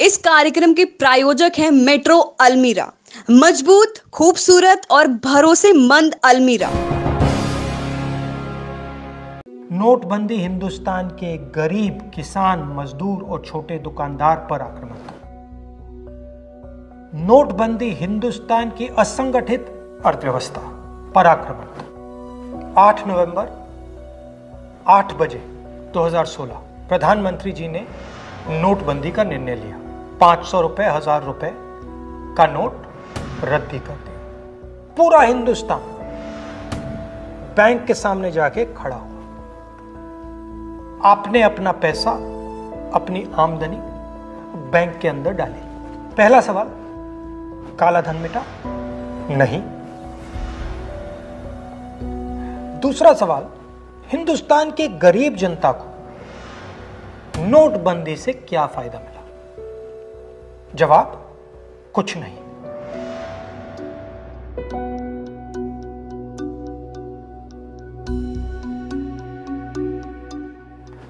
इस कार्यक्रम के प्रायोजक हैं मेट्रो अलमीरा, मजबूत, खूबसूरत और भरोसेमंद अलमीरा। नोटबंदी हिंदुस्तान के गरीब, किसान, मजदूर और छोटे दुकानदार पर आक्रमण था। नोटबंदी हिंदुस्तान की असंगठित अर्थव्यवस्था पर आक्रमण था। 8 नवंबर 8 बजे 2016 प्रधानमंत्री जी ने नोटबंदी का निर्णय लिया। 500 रुपए, 1000 रुपए का नोट रद्द कर दिया। पूरा हिंदुस्तान बैंक के सामने जाके खड़ा हुआ। आपने अपना पैसा, अपनी आमदनी बैंक के अंदर डाली। पहला सवाल, काला धन मिटा? नहीं। दूसरा सवाल, हिंदुस्तान के गरीब जनता को नोटबंदी से क्या फायदा मिला? जवाब, कुछ नहीं।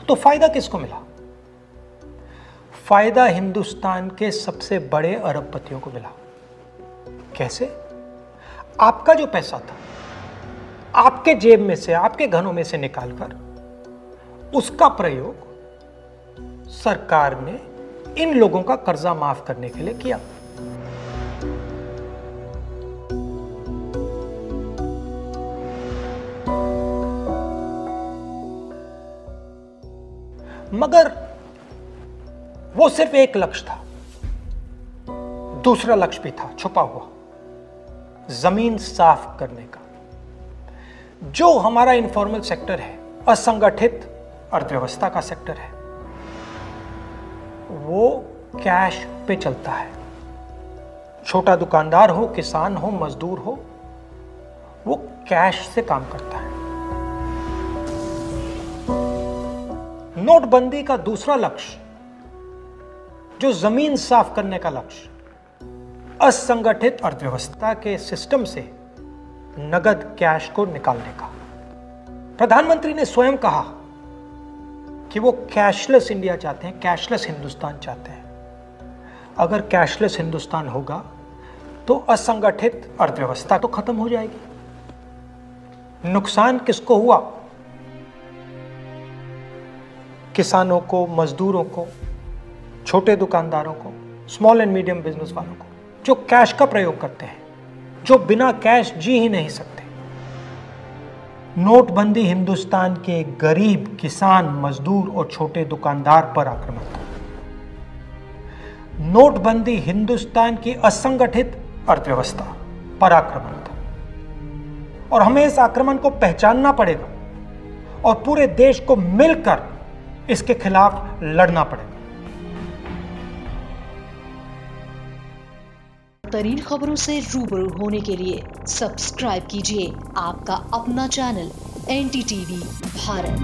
तो फायदा किसको मिला? फायदा हिंदुस्तान के सबसे बड़े अरबपतियों को मिला। कैसे? आपका जो पैसा था, आपके जेब में से, आपके घरों में से निकालकर उसका प्रयोग सरकार ने इन लोगों का कर्जा माफ करने के लिए किया। मगर वो सिर्फ एक लक्ष्य था। दूसरा लक्ष्य भी था छुपा हुआ, जमीन साफ करने का। जो हमारा इनफॉर्मल सेक्टर है, असंगठित अर्थव्यवस्था का सेक्टर है, वो कैश पे चलता है। छोटा दुकानदार हो, किसान हो, मजदूर हो, वो कैश से काम करता है। नोटबंदी का दूसरा लक्ष्य, जो जमीन साफ करने का लक्ष्य, असंगठित अर्थव्यवस्था के सिस्टम से नगद कैश को निकालने का। प्रधानमंत्री ने स्वयं कहा कि वो कैशलेस इंडिया चाहते हैं, कैशलेस हिंदुस्तान चाहते हैं। अगर कैशलेस हिंदुस्तान होगा तो असंगठित अर्थव्यवस्था तो खत्म हो जाएगी। नुकसान किसको हुआ? किसानों को, मजदूरों को, छोटे दुकानदारों को, स्मॉल एंड मीडियम बिजनेस वालों को, जो कैश का प्रयोग करते हैं, जो बिना कैश जी ही नहीं सकते। नोटबंदी हिंदुस्तान के गरीब, किसान, मजदूर और छोटे दुकानदार पर आक्रमण था। नोटबंदी हिंदुस्तान की असंगठित अर्थव्यवस्था पर आक्रमण था। और हमें इस आक्रमण को पहचानना पड़ेगा और पूरे देश को मिलकर इसके खिलाफ लड़ना पड़ेगा। तरीन खबरों से रूबरू होने के लिए सब्सक्राइब कीजिए आपका अपना चैनल NDTV भारत।